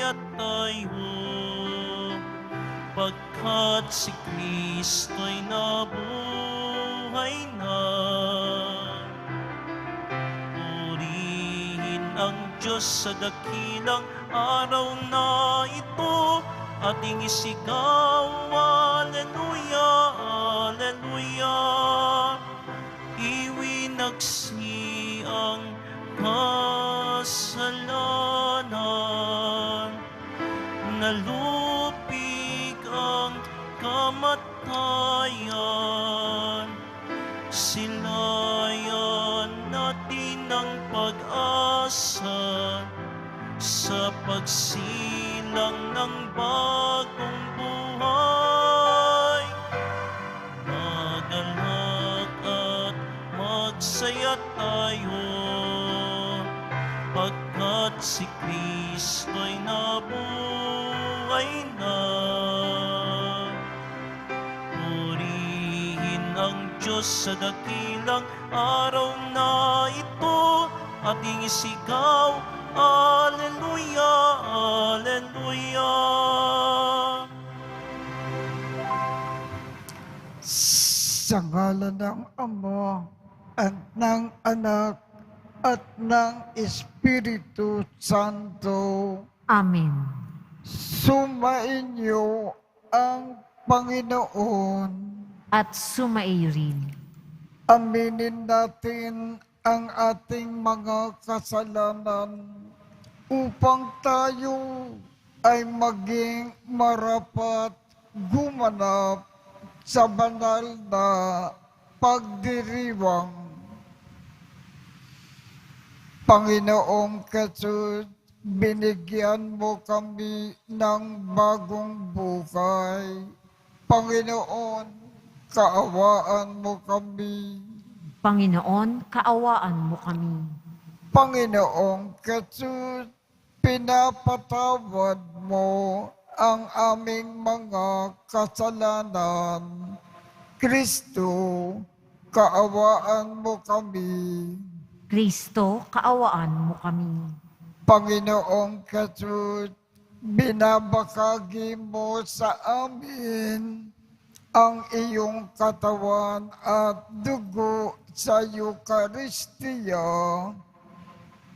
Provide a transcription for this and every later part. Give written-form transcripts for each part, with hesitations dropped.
magsaya tayo, pagkat si Kristo'y nabuhay na. Purihin ang Diyos sa dakilang araw na ito, ating isigaw, Alleluia, Alleluia. Iwinaksi ang kasalanan, nalupig ang kamatayan, silayan natin ang pag-asa sa pagsilang ng bagong buhay. Magalak at magsaya tayo, pagkat si Kristo'y nabuhay na. Purihin ang Diyos sa dakilang araw na ito, ating isigaw, Alleluia, Alleluia. Sa ngalan ng Ama at ng Anak at ng Espiritu Santo. Amen. Sumainyo ang Panginoon. At sumaiyo rin. Aminin natin ang ating mga kasalanan upang tayo ay maging marapat gumanap sa banal na pagdiriwang. Panginoong Jesus, binigyan mo kami ng bagong buhay. Panginoon, kaawaan mo kami. Panginoon, kaawaan mo kami. Panginoong Jesus, pinapatawad mo ang aming mga kasalanan. Kristo, kaawaan mo kami. Kristo, kaawaan mo kami. Panginoong Jesus, binabakagi mo sa amin ang iyong katawan at dugo sa Eucharistia.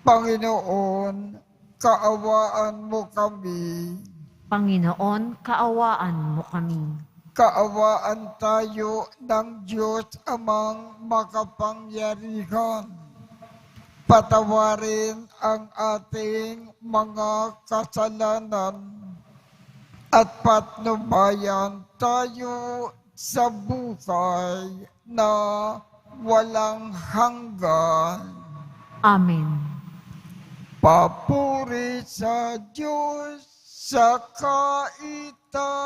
Panginoon, kaawaan mo kami. Panginoon, kaawaan mo kami. Kaawaan tayo ng Diyos Amang makapangyarihan. Patawarin ang ating mga kasalanan at patnubayan tayo sa buhay na walang hanggan. Amen. Papuri sa Diyos sa kaitaasan.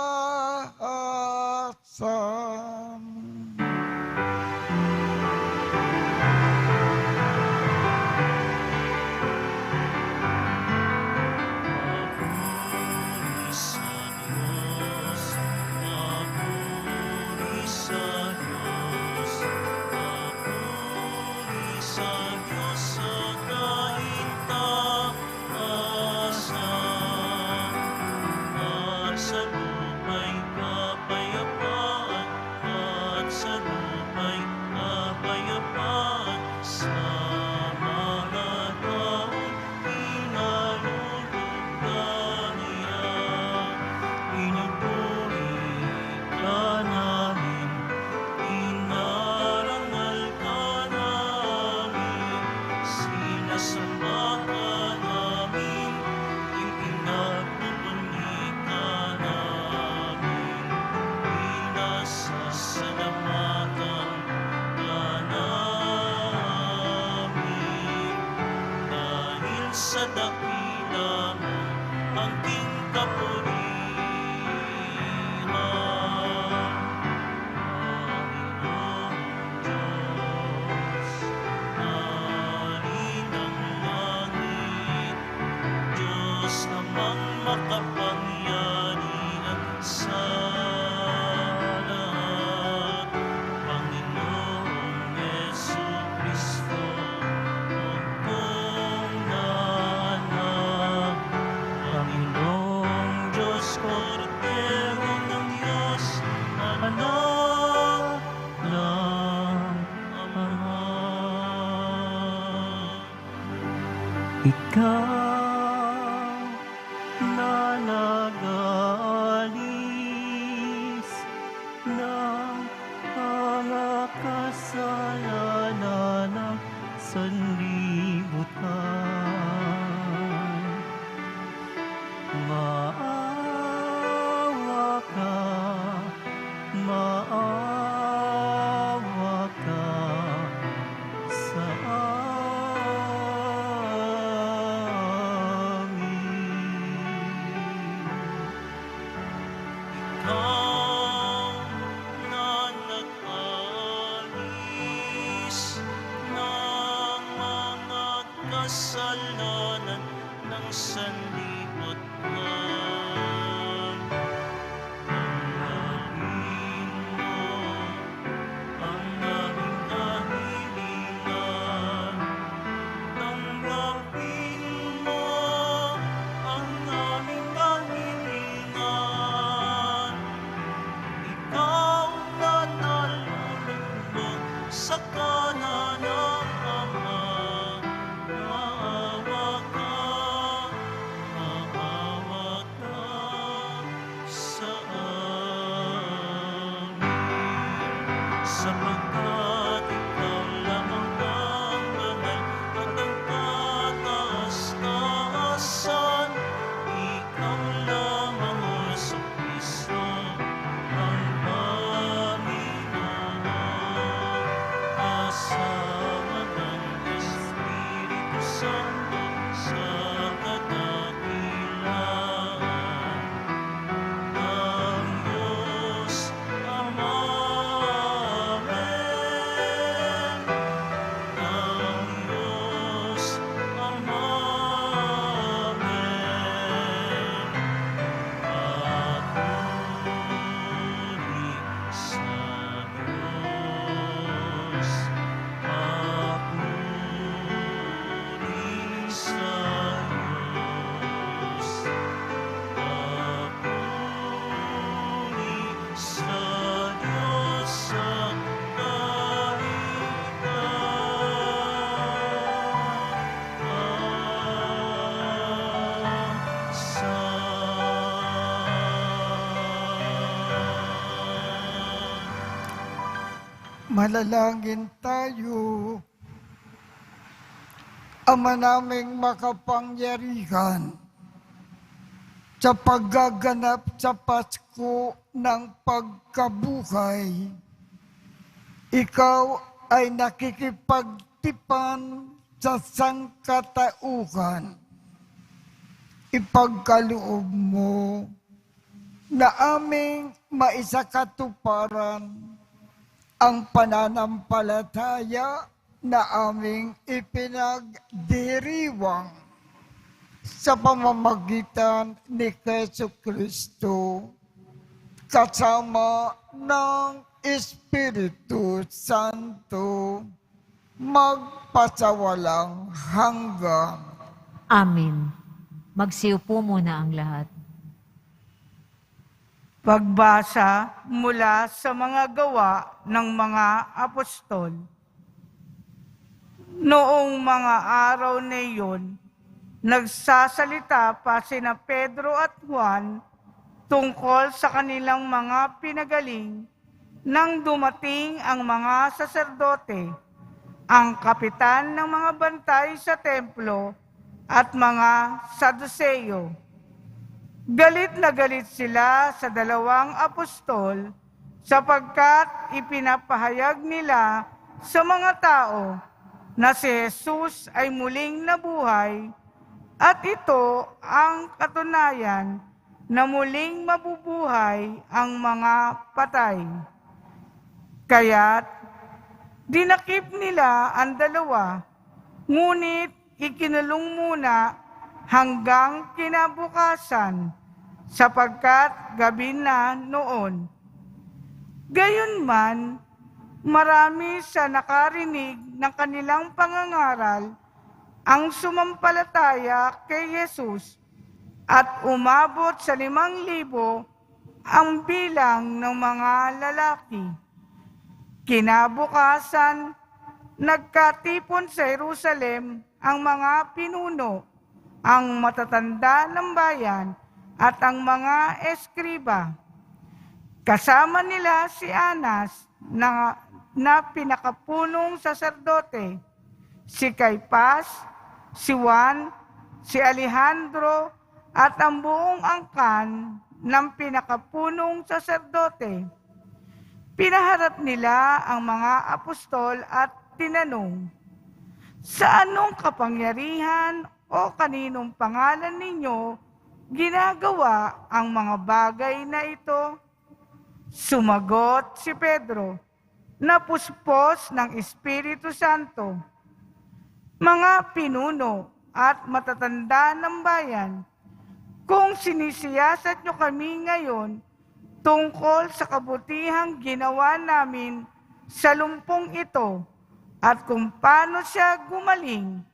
Sa dakila mo ang king kapurihan. Panginoong Diyos, Hari ng langit, Diyos amang makapangyarihan sa lahat. Panginoong Jesucristo, Panginoon Ikaw na nag-aalis ng mga kasalanan ng sanlibutan. Maawa ka, maawa ka sa amin. Ikaw na nag-alis ng mga kasalanan ng sanlibutan. Tanggapin mo ang aming kahilingan. Tanggapin mo ang aming kahilingan. Ikaw na nalulugmok sa kanan ng Ama. Maawa ka sa amin. Sapagkat ikaw lamang ang banal at ang kataas-taasan. Ikaw lamang, O Jesucristo, ang Panginoon. Kasama ng Espiritu Santo sa kadakilaan ng Diyos Ama. Amen. Ng Diyos Ama. Amen. Papuri sa Diyos. Papuri sa Diyos. Papuri sa Diyos sa Manalangin tayo. Ama naming makapangyarihan, sa paggaganap sa Pasko ng pagkabuhay, ikaw ay nakikipagtipan sa sangkatauhan. Ipagkaloob mo na aming maisakatuparan ang pananampalataya na aming ipinagdiriwang sa pamamagitan ni Jesucristo kasama ng Espiritu Santo magpasawalang hanggan. Amen. Magsiupo muna ang lahat. Pagbasa mula sa mga gawa ng mga apostol. Noong mga araw na iyon, nagsasalita pa sina Pedro at Juan tungkol sa kanilang mga pinagaling nang dumating ang mga saserdote, ang kapitan ng mga bantay sa templo at mga Saduseyo. Galit na galit sila sa dalawang apostol sapagkat ipinapahayag nila sa mga tao na si Jesus ay muling nabuhay at ito ang katunayan na muling mabubuhay ang mga patay. Kaya't dinakip nila ang dalawa, ngunit ikinulong muna hanggang kinabukasan sapagkat gabi na noon. Gayunman, marami sa nakarinig ng kanilang pangangaral ang sumampalataya kay Jesus at umabot sa 5,000 ang bilang ng mga lalaki. Kinabukasan, nagkatipon sa Jerusalem ang mga pinuno, ang matatanda ng bayan, at ang mga eskriba. Kasama nila si Anas na pinakapunong saserdote, si Caipas, si Juan, si Alejandro, at ang buong angkan ng pinakapunong saserdote. Pinaharap nila ang mga apostol at tinanong, "Sa anong kapangyarihan o kaninong pangalan ninyo ginagawa ang mga bagay na ito?" Sumagot si Pedro, napuspos ng Espiritu Santo, "Mga pinuno at matatanda ng bayan, kung sinisiyasat nyo kami ngayon tungkol sa kabutihang ginawa namin sa lumpong ito at kung paano siya gumaling,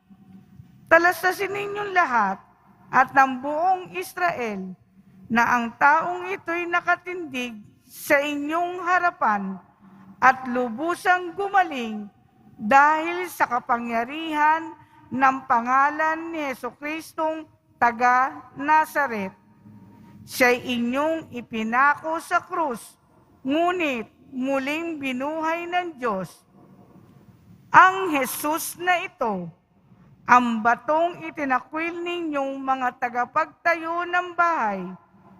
talastasin ninyong lahat at ng buong Israel na ang taong ito'y nakatindig sa inyong harapan at lubusang gumaling dahil sa kapangyarihan ng pangalan ni Jesucristong taga Nazaret. Siya'y inyong ipinako sa krus, ngunit muling binuhay ng Diyos. Ang Jesus na ito, ang batong itinakwil ninyong mga tagapagtayo ng bahay,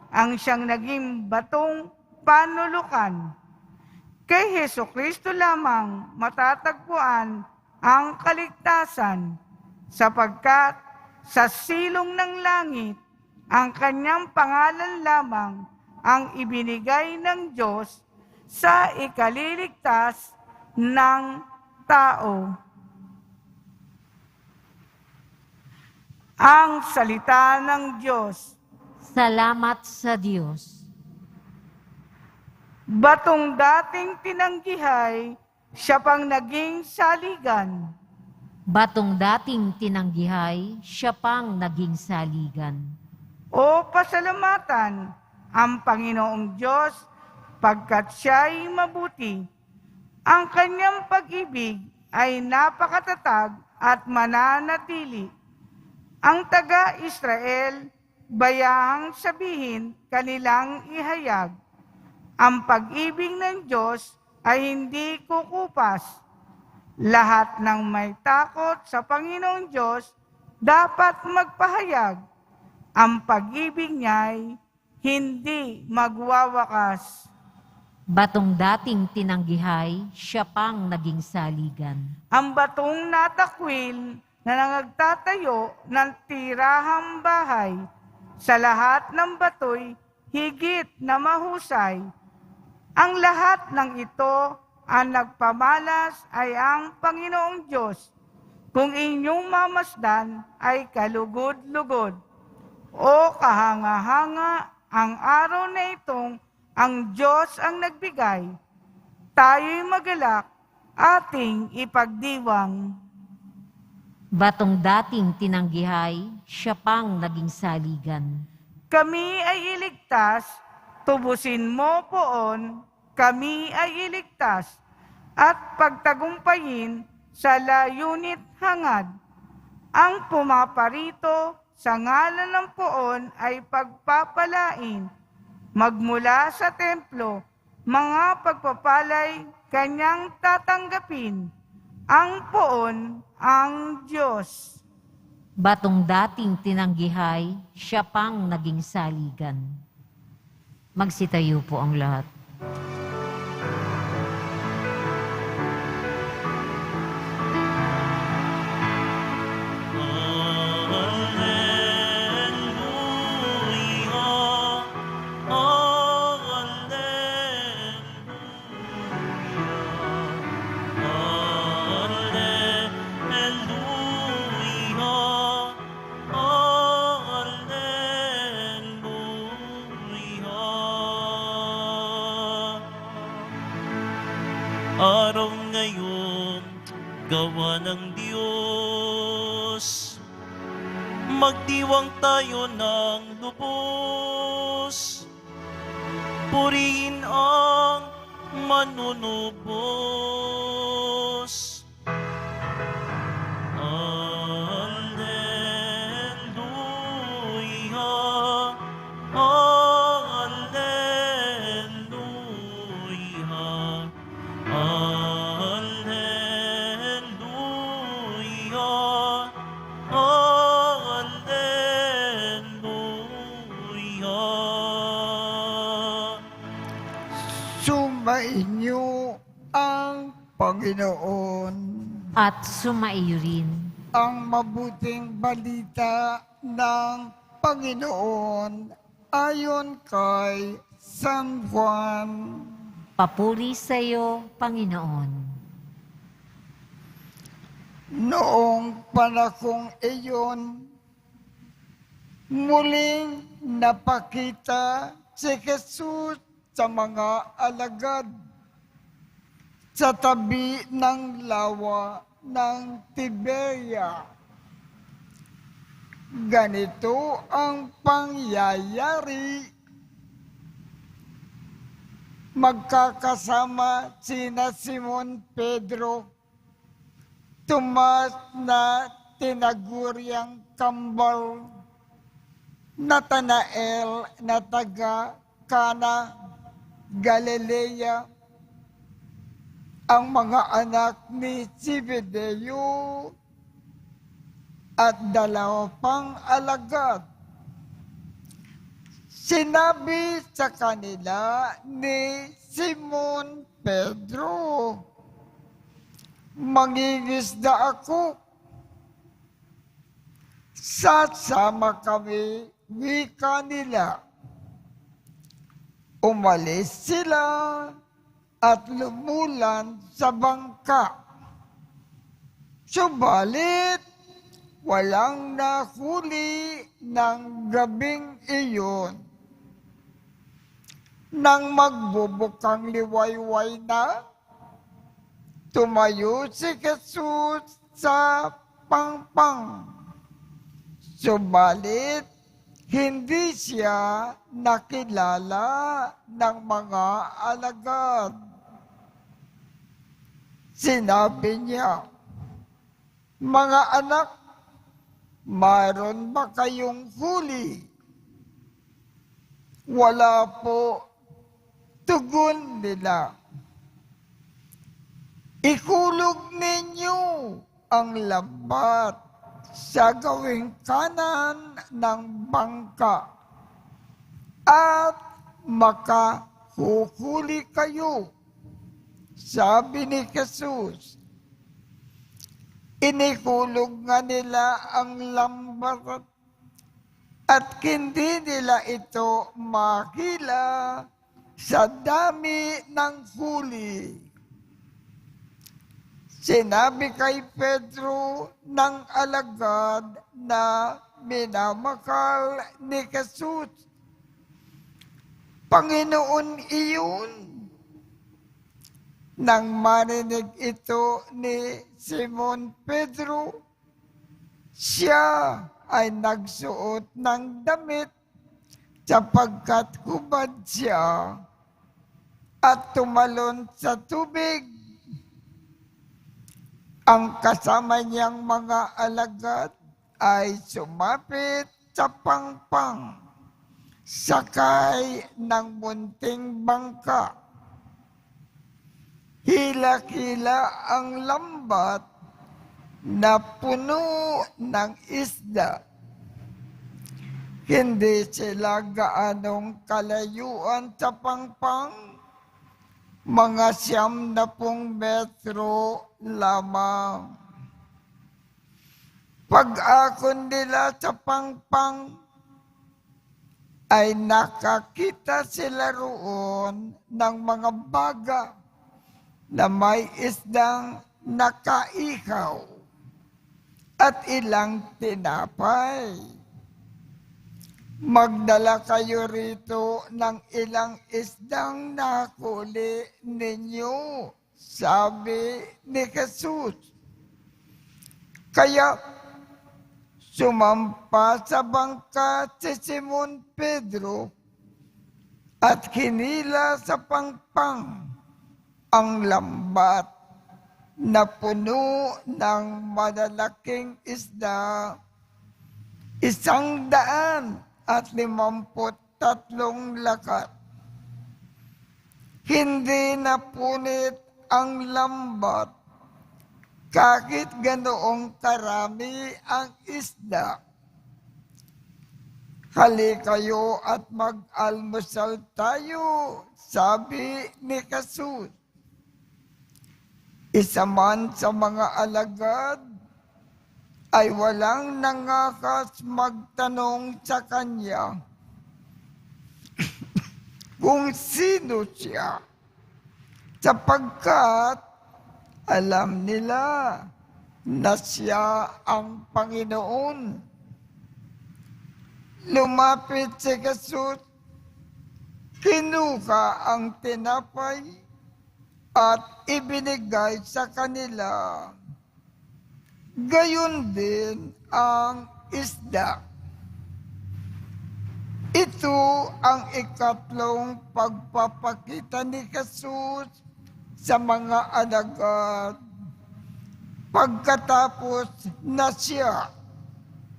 ang siyang naging batong panulukan. Kay Jesucristo lamang matatagpuan ang kaligtasan, sapagkat sa silong ng langit, ang kanyang pangalan lamang ang ibinigay ng Diyos sa ikaliligtas ng tao. Ang salita ng Diyos. Salamat sa Diyos. Batong dating tinanggihay, siya pang naging saligan. Batong dating tinanggihay, siya pang naging saligan. O pasalamatan ang Panginoong Diyos pagkat siya'y mabuti. Ang kanyang pag-ibig ay napakatatag at mananatili. Ang taga-Israel, bayahang sabihin kanilang ihayag. Ang pag-ibig ng Diyos ay hindi kukupas. Lahat ng may takot sa Panginoong Diyos dapat magpahayag. Ang pag-ibig niya'y hindi magwawakas. Batong dating tinanggihay, siya pang naging saligan. Ang batong natakwil na nangagtatayo ng tirahang bahay, sa lahat ng bato'y higit na mahusay. Ang lahat ng ito ang nagpamalas ay ang Panginoong Diyos. Kung inyong mamasdan ay kalugod-lugod. O kahanga-hanga ang araw na itong ang Diyos ang nagbigay. Tayo'y magalak, ating ipagdiwang. Batong dating tinanggihay, siya pang naging saligan. Kami ay iligtas, tubusin mo poon, kami ay iligtas, at pagtagumpayin sa layunit hangad. Ang pumaparito sa ngalan ng poon ay pagpapalain. Magmula sa templo, mga pagpapalay kanyang tatanggapin. Ang poon ang Diyos. Batong dating tinanggihay, siya pang naging saligan. Magsitayo po ang lahat. Araw ngayon, gawa ng Diyos. Magdiwang tayo ng lubos. Purihin ang manunubos. Alleluia. Sumainyo ang Panginoon. At sumaiyo rin. Ang mabuting balita ng Panginoon ayon kay San Juan. Papuri sa iyo, Panginoon. Noong panahong iyon, muling napakita si Jesus sa mga alagad sa tabi ng lawa ng Tiberia. Ganito ang pangyayari. Magkakasama sina Simon Pedro, Tomas na tinaguriang kambal, Natanael na taga Kana, Galilea, ang mga anak ni Zebedeo at dalawa pang alagad. Sinabi sa kanila ni Simon Pedro, "Mangingisda ako." "Sasama kami," wika nila. Umalis sila at lumulan sa bangka. Subalit, walang nahuli ng gabing iyon. Nang magbubukang liwayway na, tumayo si Jesus sa pangpang. Subalit, hindi siya nakilala ng mga alagad. Sinabi niya, "Mga anak, mayroon ba kayong huli?" "Wala po," tugon nila. "Ikulog ninyo ang lambat sa gawing kanan ng bangka at makahuhuli kayo," sabi ni Jesus. Inikulog nga nila ang lambat at hindi nila ito makila sa dami ng huli. Sinabi kay Pedro ng alagad na minamakal ni Jesus, "Panginoon iyon." Nang marinig ito ni Simon Pedro, siya ay nagsuot ng damit sapagkat hubad siya at tumalon sa tubig. Ang kasama niyang mga alagad ay sumapit sa pangpang, sakay ng munting bangka. Hila-hila ang lambat na puno ng isda. Hindi sila gaanong kalayuan sa pangpang, mga 90 metro lamang. Pag-akon nila sa pangpang, ay nakakita sila roon ng mga baga na may isdang nakaihaw at ilang tinapay. "Magdala kayo rito ng ilang isdang nahuli ninyo," sabi ni Jesus. Kaya sumampa sa bangka si Simon Pedro at hinila sa pangpang ang lambat na puno ng malalaking isda, 153 lakat. Hindi napunit ang lambat kahit ganoong karami ang isda. Halikayo at mag-almusal tayo, sabi ni Jesus. Isa man sa mga alagad ay walang nangakas magtanong sa kanya kung sino siya, sapagkat alam nila na siya ang Panginoon. Lumapit si Jesus, kinuha ang tinapay at ibinigay sa kanila. Gayon din ang isda. Ito ang ikatlong pagpapakita ni Jesus sa mga alagad pagkatapos na siya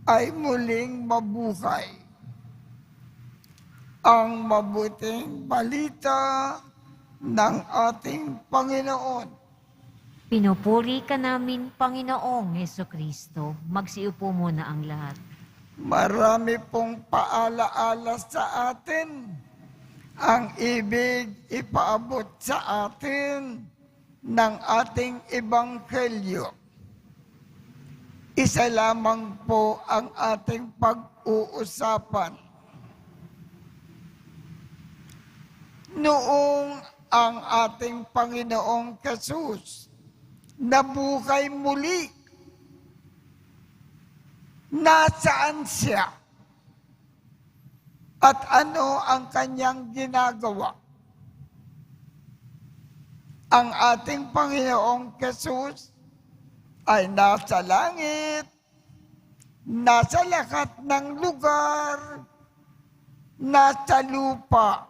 ay muling mabuhay. Ang mabuting balita ng ating Panginoon. Pinupuri ka namin, Panginoong Hesukristo. Magsiupo muna ang lahat. Marami pong paalaala sa atin ang ibig ipaabot sa atin ng ating ebanghelyo. Isa lamang po ang ating pag-uusapan. Noong ang ating Panginoong Jesus nabuhay muli, nasaan siya? At ano ang kanyang ginagawa? Ang ating Panginoong Jesus ay nasa langit, nasa lahat ng lugar, nasa lupa.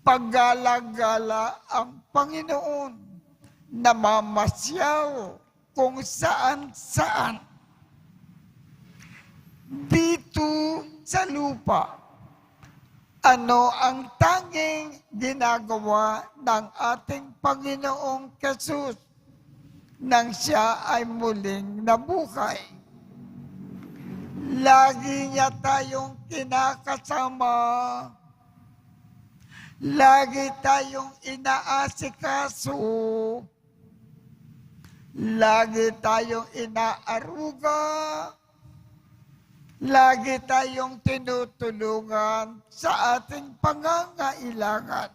Paggala-gala ang Panginoon, namamasyal kung saan-saan. Dito sa lupa, ano ang tanging ginagawa ng ating Panginoong Jesus nang siya ay muling nabuhay? Lagi niya tayong kinakasama. Lagi tayong inaasikaso. Lagi tayong inaaruga. Lagi tayong tinutulungan sa ating pangangailangan.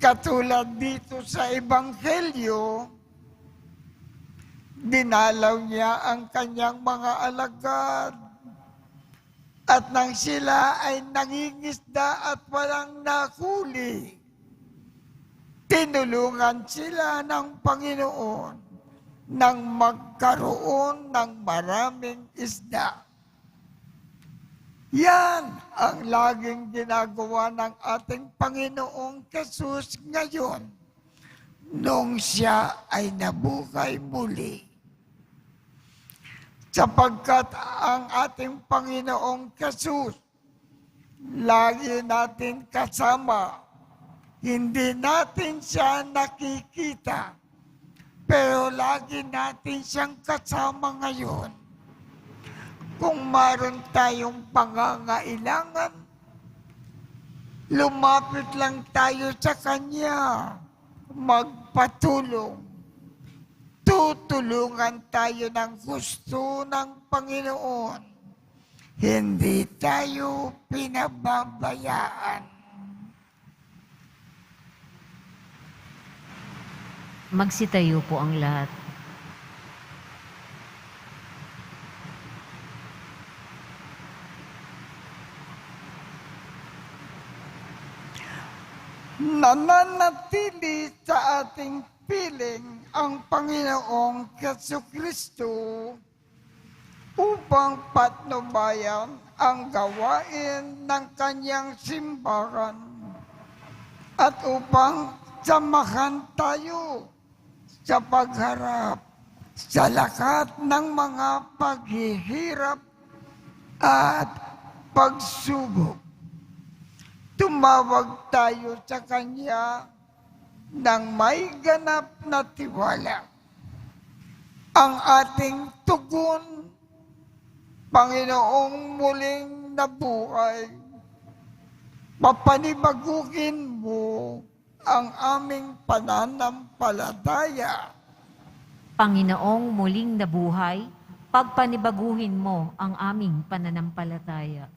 Katulad dito sa Ebanghelyo, dinalaw niya ang kanyang mga alagad. At nang sila ay nangingisda at walang nakuli, tinulungan sila ng Panginoon nang magkaroon ng maraming isda. Yan ang laging ginagawa ng ating Panginoong Jesus ngayon nung siya ay nabuhay muli. Sapagkat ang ating Panginoong Jesus lagi natin kasama. Hindi natin siya nakikita, pero lagi natin siyang kasama ngayon. Kung maroon tayong pangangailangan, lumapit lang tayo sa Kanya, magpatulong. Tutulungan tayo ng gusto ng Panginoon. Hindi tayo pinababayaan. Magsitayo po ang lahat. Nananatili sa ating piling ang Panginoong Jesucristo upang patnubayan ang gawain ng kanyang simbahan at upang samahan tayo sa pagharap sa lahat ng mga paghihirap at pagsubok. Tumawag tayo sa Kanya ng may ganap na tiwala. Ang ating tugon Panginoong muling nabuhay, papanibaguhin mo ang aming pananampalataya. Panginoong muling nabuhay, pagpanibaguhin mo ang aming pananampalataya.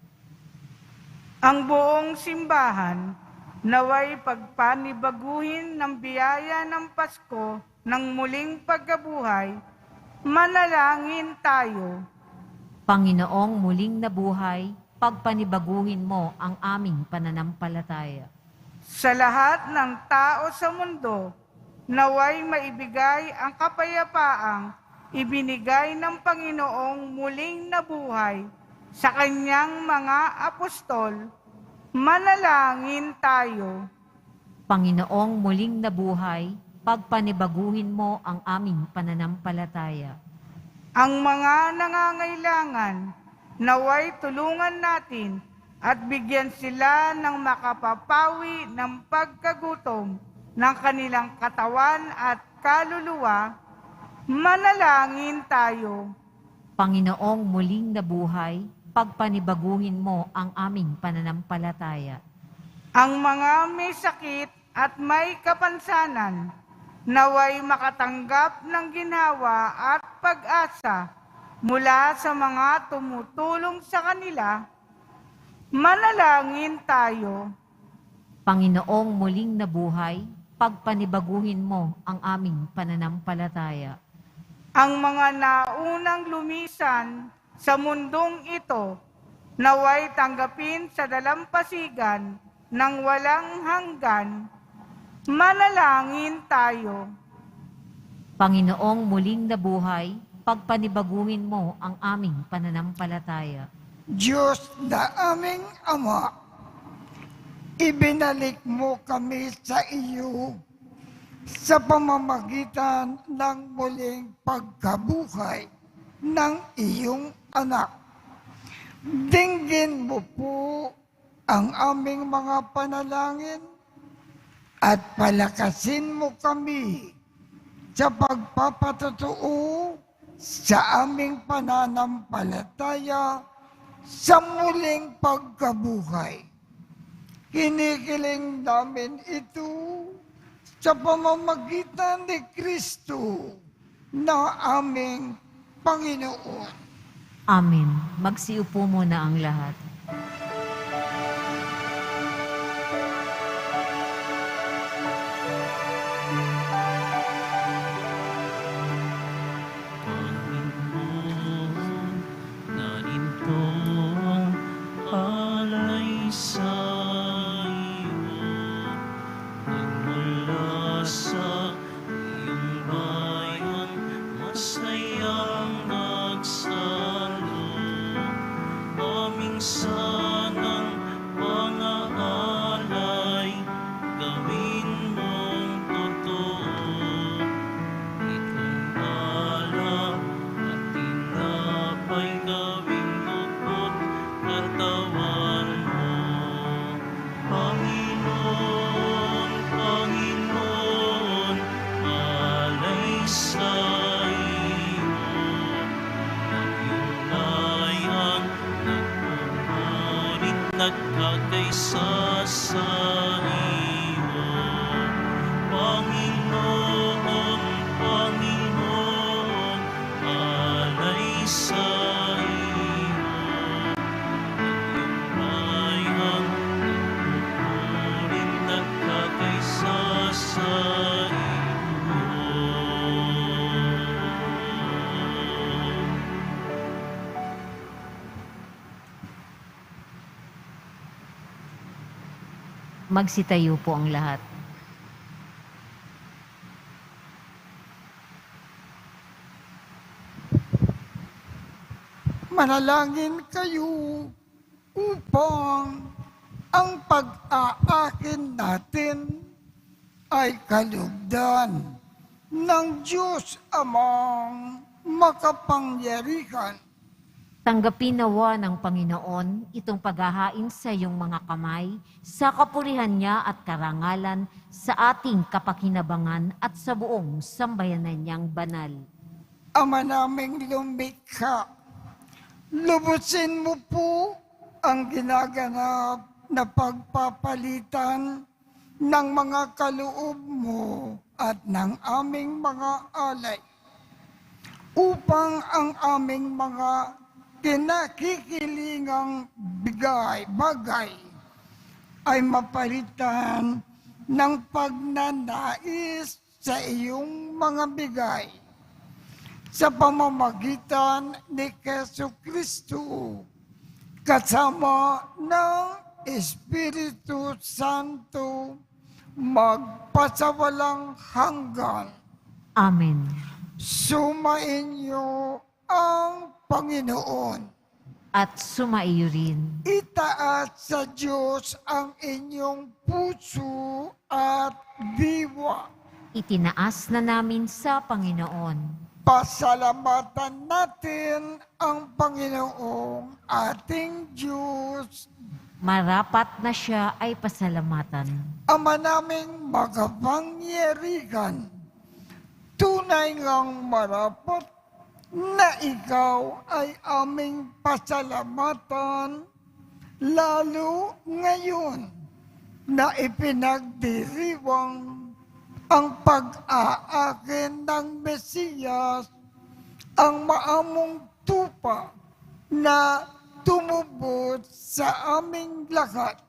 Ang buong simbahan naway pagpanibaguhin ng biyaya ng Pasko ng muling pagkabuhay. Manalangin tayo. Panginoong muling nabuhay, pagpanibaguhin mo ang aming pananampalataya. Sa lahat ng tao sa mundo, naway maibigay ang kapayapaang ibinigay ng Panginoong muling nabuhay sa kanyang mga apostol. Manalangin tayo. Panginoong muling nabuhay, pagpanibaguhin mo ang aming pananampalataya. Ang mga nangangailangan, naway tulungan natin at bigyan sila ng makapapawi ng pagkagutom ng kanilang katawan at kaluluwa. Manalangin tayo. Panginoong muling nabuhay, pagpanibaguhin mo ang aming pananampalataya. Ang mga may sakit at may kapansanan, naway makatanggap ng ginhawa at pag-asa mula sa mga tumutulong sa kanila. Manalangin tayo. Panginoong muling nabuhay, pagpanibaguhin mo ang aming pananampalataya. Ang mga naunang lumisan sa mundong ito, naway tanggapin sa dalampasigan ng walang hanggan. Manalangin tayo. Panginoong muling nabuhay, pagpanibaguhin mo ang aming pananampalataya. Diyos na aming Ama, ibinalik mo kami sa iyo sa pamamagitan ng muling pagkabuhay ng iyong anak. Dinggin mo po ang aming mga panalangin at palakasin mo kami sa pagpapatotoo sa aming pananampalataya sa muling pagkabuhay. Kinikiling namin ito sa pamamagitan ni Kristo na aming Panginoon. Amen. Magsiupo muna ang lahat. Panginoon, narintong alay sa iyo, nagmula sa iyong bayan, masayang nagsalo, aming sanang mga alay, gawin mong totoo. Itong alak at tinapay gawing dugo't katawan mo. Panginoon, Panginoon, alay sa iyo. Naghilayan, nagpupurit, nagkakaisa sa iyo. Panginoon, Panginoon, alay sa iyo. Naghilayan, nagpupurit, nagkakaisa sa iyo. Magsitayo po ang lahat. Manalangin kayo upang ang pag-aakin natin ay kalugdan ng Diyos Amang makapangyarihan. Tanggapin nawa ng Panginoon itong paghahain sa iyong mga kamay sa kapurihan niya at karangalan sa ating kapakinabangan at sa buong sambayanan niyang banal. Ama naming lumikha, Lubusin mo po ang ginaganap na pagpapalitan ng mga kaloob mo at ng aming mga alay upang ang aming mga kinakikilingang bagay ay mapalitan ng pagnanais sa iyong mga bigay sa pamamagitan ni Jesucristo kasama ng Espiritu Santo magpasawalang hanggan. Amen. Sumainyo ang Panginoon. At sumaiyo rin. Itaas sa Diyos ang inyong puso at diwa. Itinaas na namin sa Panginoon. Pasalamatan natin ang Panginoong ating Diyos. Marapat na siya ay pasalamatan. Ama naming makapangyarihan, tunay ngang marapat na ikaw ay aming pasalamatan, lalo ngayon na ipinagdiriwang ang pag-aakin ng Mesiyas, ang maamong tupa na tumubot sa aming lahat.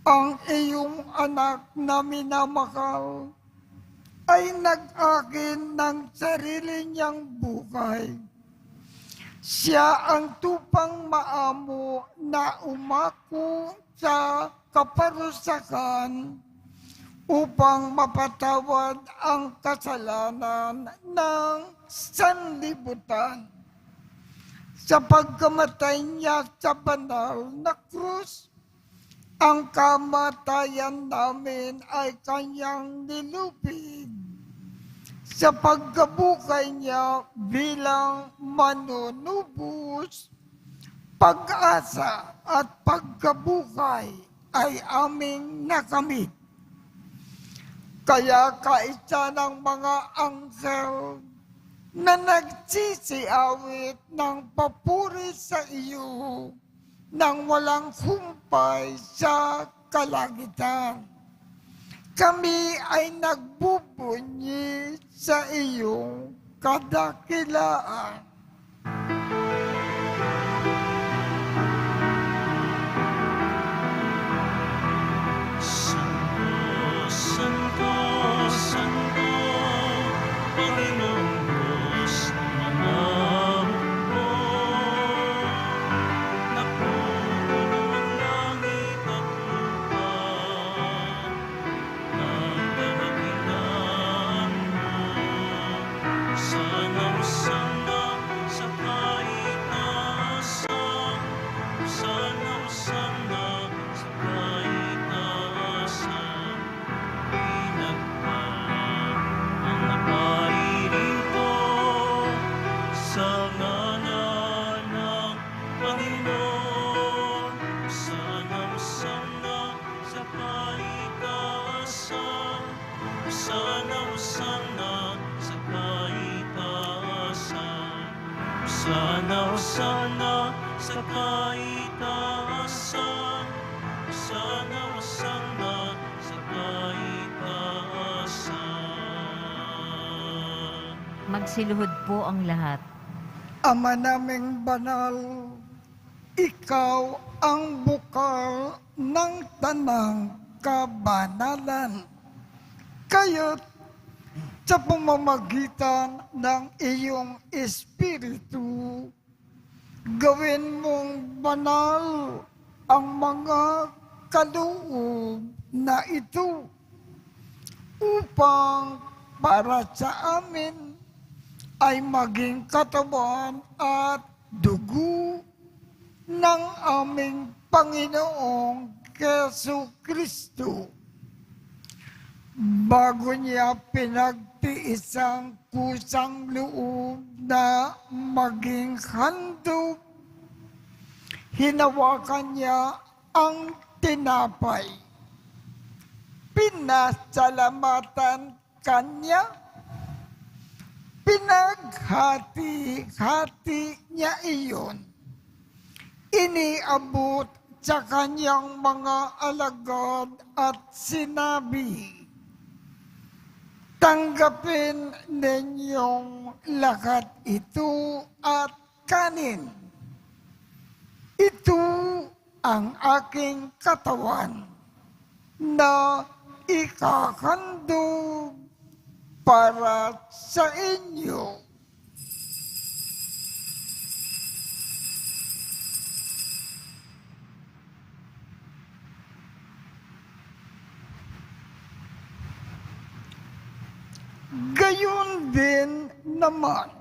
Ang iyong anak na minamahal ay nag-akin ng sarili niyang buhay. Siya ang tupang maamo na umako sa kaparusakan upang mapatawad ang kasalanan ng sanlibutan. Sa pagkamatay niya sa banal na krus, ang kamatayan namin ay kanyang nilupig. Sa pagkabukay niya bilang manunubos, pag-asa at pagkabukay ay aming nakamit. Kaya kaisa ng mga anghel na nagsisiawit ng papuri sa iyo nang walang humpay sa kalangitan. Kami ay nagbubunyi sa iyong kadakilaan. Santo, Santo, Santo, Panginoong Diyos ng mga hukbo. Napupuno ang langit at lupa ng kadakilaan mo. Sana sa kaitaasan, sana sa kaitaasan. Pinagpala ang napailing ko sa ngalan ng Panginoon. Sana sa kaitaasan, sana sa kaitaasan. Sana sa kaitaasan, sana sa kaitaasan. Magsiluhod po ang lahat. Ama naming banal, ikaw ang bukal ng tanang kabanalan. Kaya't sa pamamagitan ng iyong Espiritu, gawin mong banal ang mga kaloob na ito upang para sa amin ay maging katawan at dugo ng aming Panginoong Jesucristo. Bago niya pinagtiis ang kusang loob na maging handog, hinawakan niya ang tinapay. Pinasalamatan kanya, Pinaghati-hati niya iyon. Iniabot sa kanyang mga alagad at sinabi, tanggapin ninyong lahat ito at kanin. Ito ang aking katawan na ikahandog para sa inyo. Gayon din naman,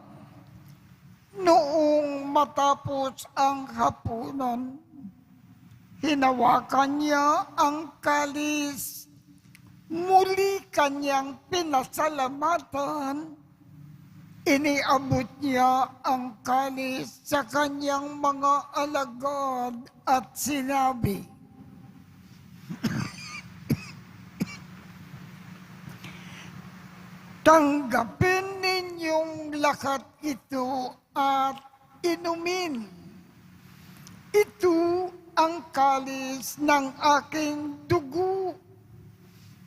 noong matapos ang hapunan, hinawakan niya ang kalis, muli kanyang pinasalamatan, iniabot niya ang kalis sa kanyang mga alagad at sinabi, tanggapin ninyong lahat ito at inumin. Ito ang kalis ng aking dugo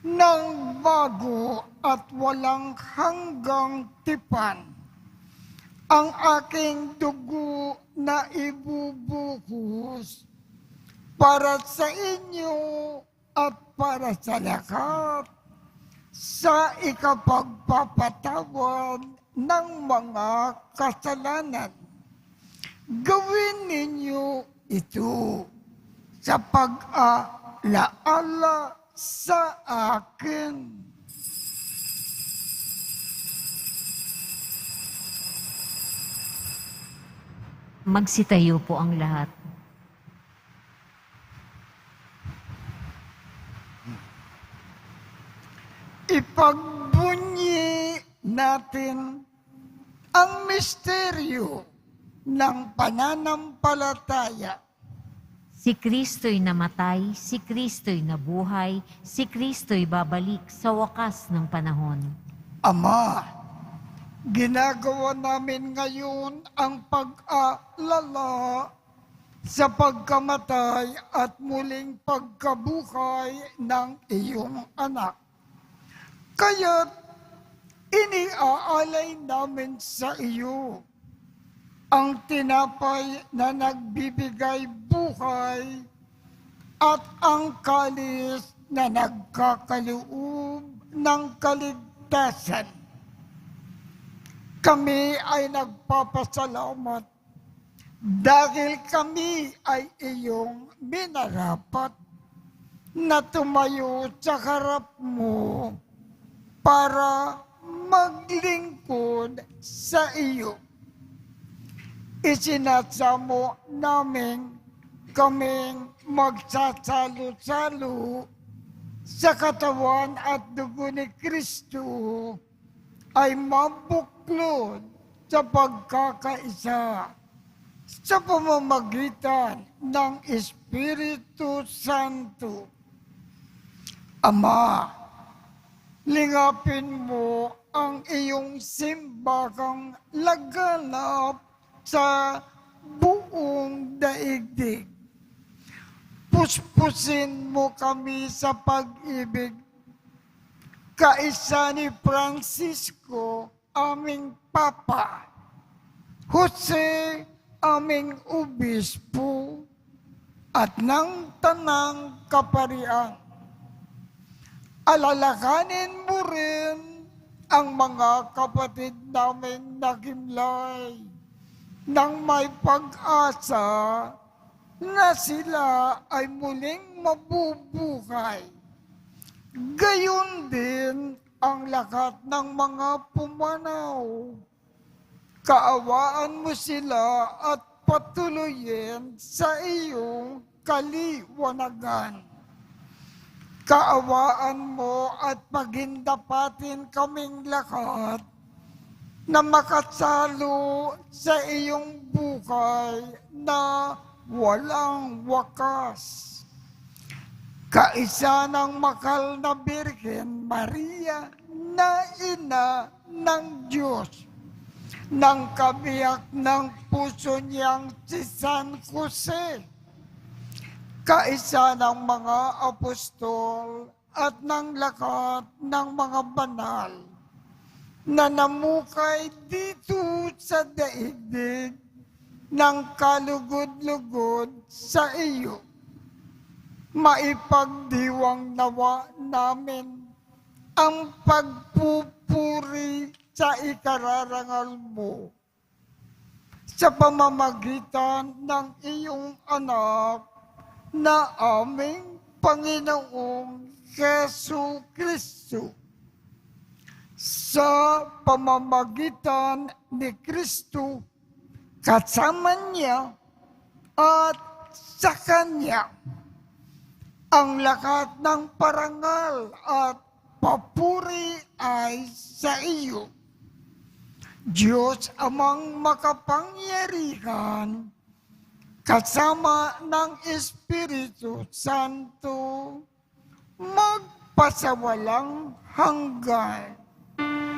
ng bago at walang hanggang tipan. Ang aking dugo na ibubuhos para sa inyo at para sa lahat sa ikapagpapatawad ng mga kasalanan. Gawin ninyo ito sa pag-alaala sa akin. Magsitayo po ang lahat. Ipagbunyi natin ang misteryo ng pananampalataya. Si Kristo'y namatay, si Kristo'y nabuhay, si Kristo'y babalik sa wakas ng panahon. Ama, ginagawa namin ngayon ang pag-aalala sa pagkamatay at muling pagkabuhay ng iyong anak. Kaya't iniaalay namin sa iyo ang tinapay na nagbibigay buhay at ang kalis na nagkakaloob ng kaligtasan. Kami ay nagpapasalamat dahil kami ay iyong minarapat na tumayo sa harap mo para maglingkod sa iyo. Isinasamo namin kaming magsasalo-salo sa katawan at dugo ni Kristo ay mabuklod sa pagkakaisa sa pamamagitan ng Espiritu Santo. Ama, lingapin mo ang iyong simbahang laganap sa buong daigdig. Puspusin mo kami sa pag-ibig. Kaisa ni Francisco, aming Papa, Jose, aming Obispo, at ng Tanang Kaparian. Alalakanin mo rin ang mga kapatid naming nagimlay nang may pag-asa na sila ay muling mabubuhay. Gayon din ang lahat ng mga pumanaw. Kaawaan mo sila at patuloyin sa iyong kaliwanagan. Kaawaan mo at pagindapatin kaming lahat na makasalo sa iyong buhay na walang wakas. Kaisa ng mahal na Birhen Maria na ina ng Diyos, ng kabiyak ng puso niyang si San Jose, kaisa ng mga apostol at ng lahat ng mga banal na namukay dito sa daigdig ng kalugod-lugod sa iyo. Maipagdiwang nawa namin ang pagpupuri sa ikararangal mo sa pamamagitan ng iyong anak na aming Panginoong Jesu Kristo. Sa pamamagitan ni Kristo, kasama niya at sa Kanya, ang lahat ng parangal at papuri ay sa iyo. Diyos amang makapangyarihan, kasama ng Espiritu Santo, magpasawalang hanggan. Amen,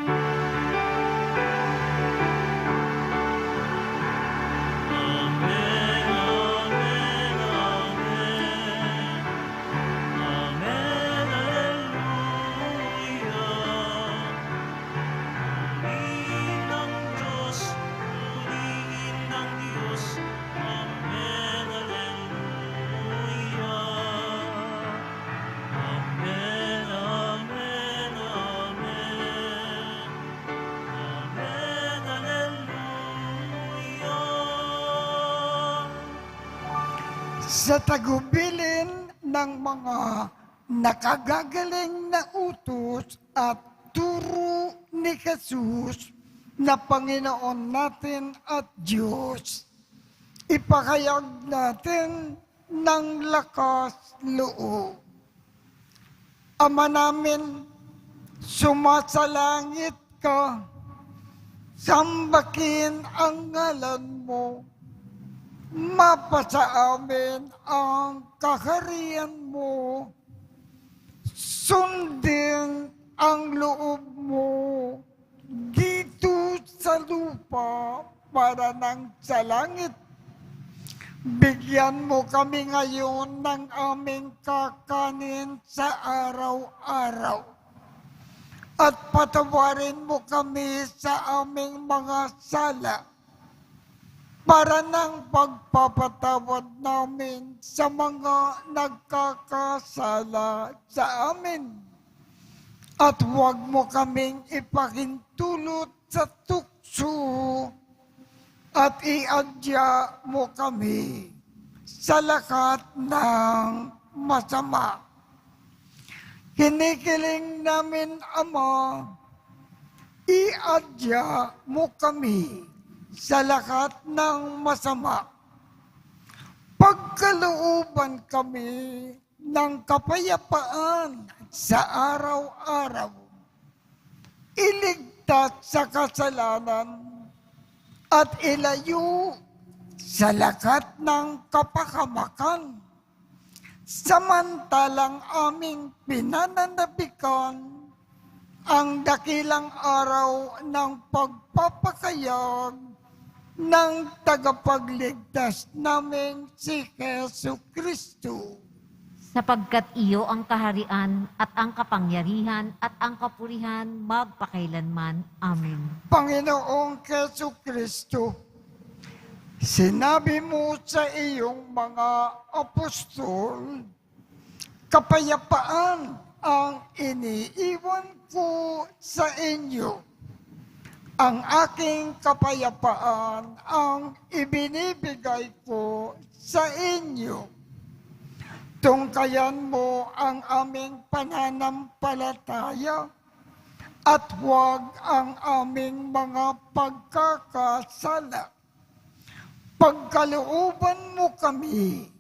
amen, amen. Amen, alleluia. Purihin ng Diyos, purihin ng Diyos. Amen, alleluia. Amen, amen, amen. Amen, alleluia. Sa tagubilin ng mga nakagagaling na utos at turo ni Jesus na Panginoon natin at Diyos, ipakayag natin ng lakas loob. Ama namin, sumasalangit ka, sambakin ang ngalan mo, mapasa amin ang kaharian mo, sundin ang loob mo dito sa lupa para nang sa langit. Bigyan mo kami ngayon ng aming kakanin sa araw-araw. At patawarin mo kami sa aming mga sala para ng pagpapatawad namin sa mga nagkakasala sa amin. At huwag mo kaming ipahintulot sa tukso at iadya mo kami sa lahat ng masama. Kinikiling namin, Ama, iadya mo kami sa lahat ng masama. Pagkalooban kami ng kapayapaan sa araw-araw. Iligtas sa kasalanan at ilayo sa lahat ng kapahamakan. Samantalang aming pinananabikan ang dakilang araw ng pagpapakayag ng tagapagligtas namin si Jesu Kristo. Sapagkat iyo ang kaharian at ang kapangyarihan at ang kapurihan magpakailanman. Amen. Panginoong Jesu Kristo, sinabi mo sa iyong mga apostol, kapayapaan ang iniiwan ko sa inyo. Ang aking kapayapaan ang ibinibigay ko sa inyo. Tungkayan mo ang aming pananampalataya at huwag ang aming mga pagkakasala. Pagkalooban mo kami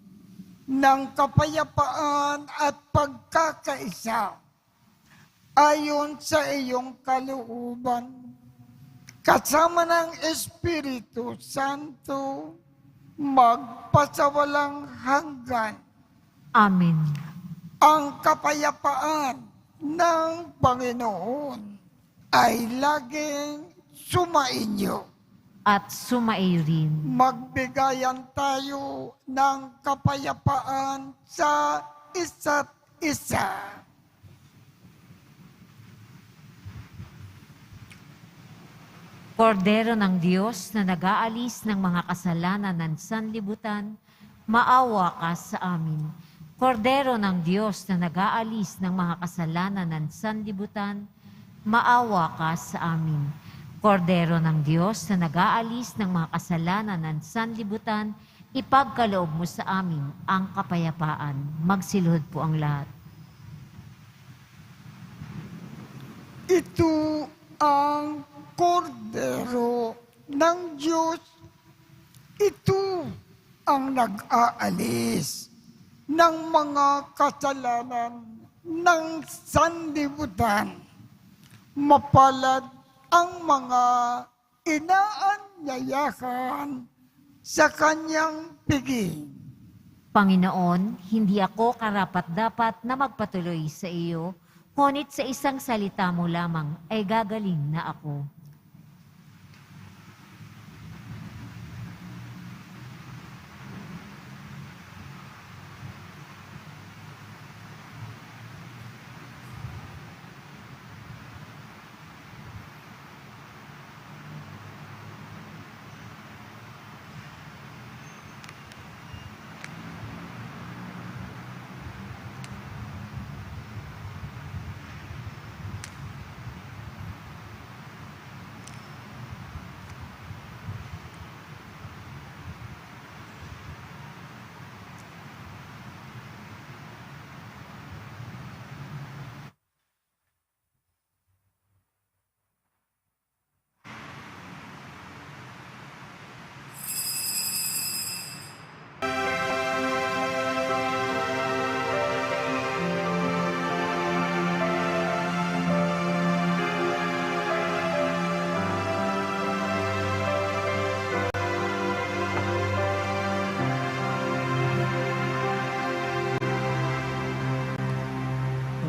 ng kapayapaan at pagkakaisa ayon sa iyong kalooban, kasama ng Espiritu Santo, magpasawalang hanggan. Amen. Ang kapayapaan ng Panginoon ay laging sumainyo. at sumairin. Magbigayan tayo ng kapayapaan sa isa't isa. Kordero ng Diyos na nag-aalis ng mga kasalanan ng sanlibutan, maawa ka sa amin. Kordero ng Diyos na nag-aalis ng mga kasalanan ng sanlibutan, maawa ka sa amin. Kordero ng Diyos na nag-aalis ng mga kasalanan ng sanlibutan, ipagkaloob mo sa amin ang kapayapaan. Magsiluhod po ang lahat. Ito ang kordero ng Diyos. Ito ang nag-aalis ng mga kasalanan ng sanlibutan. Mapalad ang mga inaanyayahan sa kanyang piging. Panginoon, hindi ako karapat-dapat na magpatuloy sa iyo, ngunit sa isang salita mo lamang ay gagaling na ako.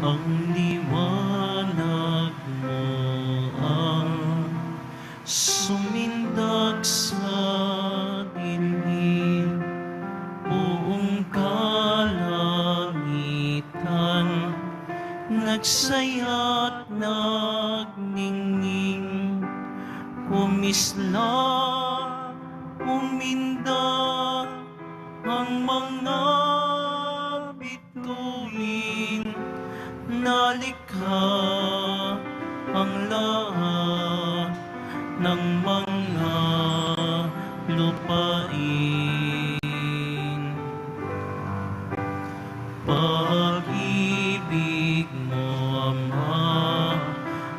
Ang liwanag mo ang sumindag sa dilim, buong kalangitan nagsaya't nagningning, kumisla, uminda ang mga bituin. Nalikha ang lahat ng mga lupain. Pag-ibig mo, Ama,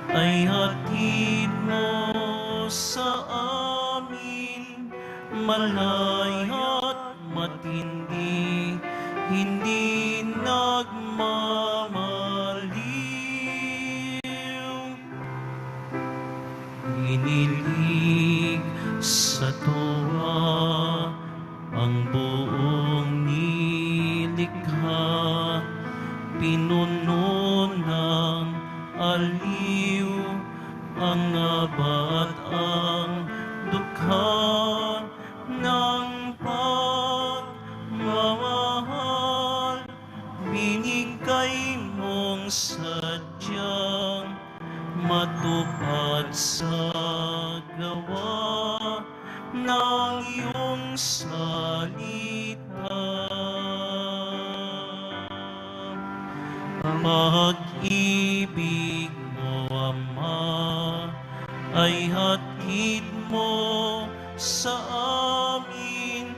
ay hatid mo sa amin, malaya't matindi, hindi nagmamaliw. Inilig sa tuwa ang buong nilikha, pinuno ng aliw ang aba at ang dukha ng pagmamahal. Binigay mong sadyang matupad sa gawa ng iyong salita. Pag-ibig mo, Ama, ay hatid mo sa amin,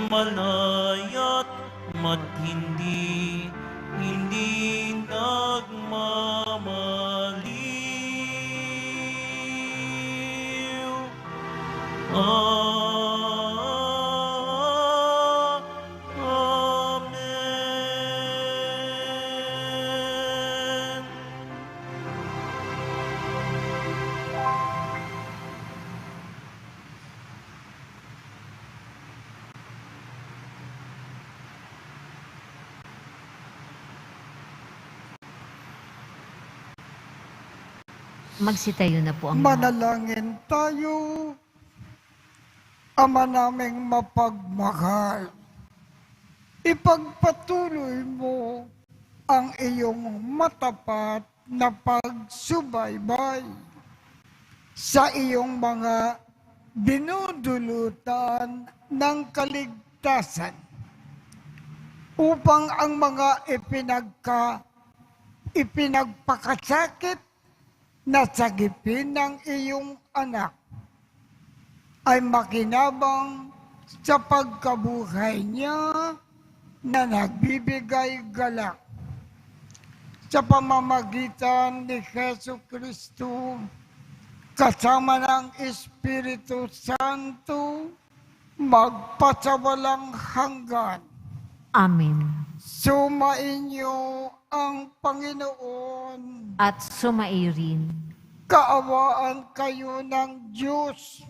malaya't matindi, hindi nagmamaliw. Amen. Magsitayo na po ang lahat. Manalangin tayo. Ama naming mapagmahal, ipagpatuloy mo ang iyong matapat na pagsubaybay sa iyong mga dinudulutan ng kaligtasan upang ang mga ipinagpakasakit na sagipin ng iyong anak ay makinabang sa pagkabuhay niya na nagbibigay galak. Sa pamamagitan ni Jesu Kristo, kasama ng Espiritu Santo, magpasawalang hanggan. Amen. Sumainyo ang Panginoon. At sumairin. Kaawaan kayo ng Diyos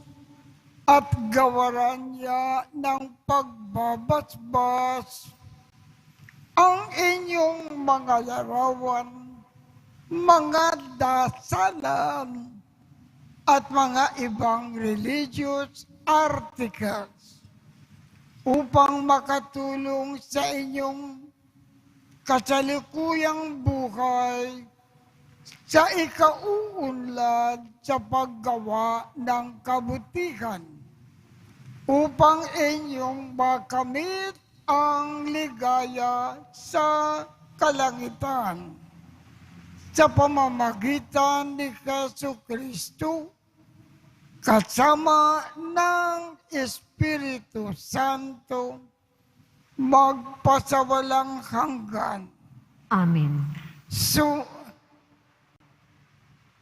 at gawaran niya ng pagbabasbas ang inyong mga larawan, mga dasalan, at mga ibang religious articles upang makatulong sa inyong kasalukuyang buhay sa ikauunlad sa paggawa ng kabutihan upang inyong makamit ang ligaya sa kalangitan sa pamamagitan ni Jesu Kristo kasama ng Espiritu Santo magpasawalang hanggan. Amen.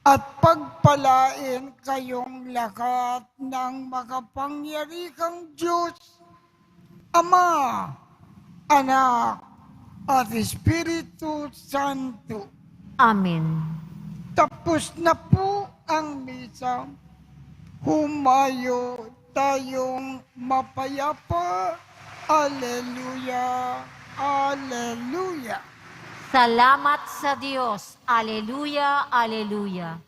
At pagpalain kayong lahat ng makapangyarihang Diyos, Ama, Anak, at Espiritu Santo. Amen. Tapos na po ang misa. Humayo tayong mapayapa. Alleluia, Alleluia. Salamat sa Diyos. Aleluya, aleluya.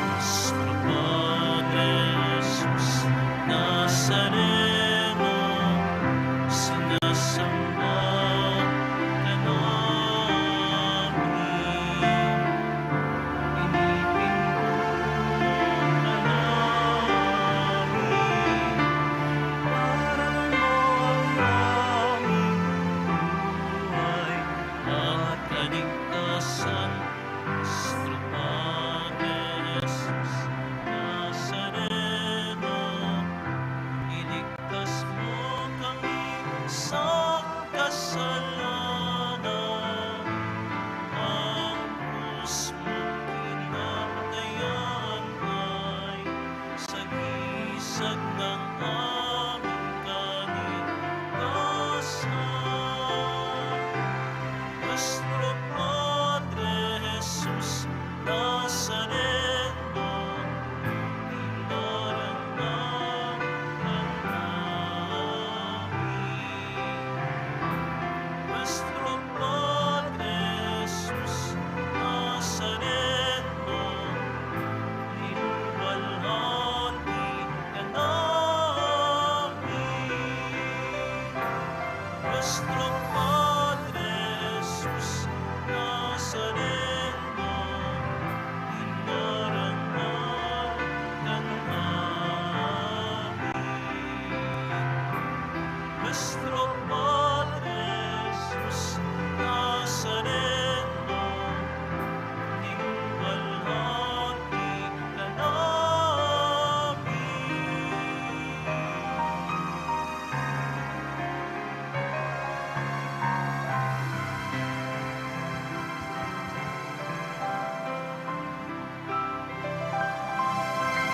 Nuestro Padre Jesús Nazareno, sinasamba ka namin. Pinipintuan ka namin. Aral mo ang aming buhay at kaligtasan. Nuestro Padre Jesús Nazareno, iligtas mo kami sa kasalanan. Ang krus mong pinamatayan ay sagisag ng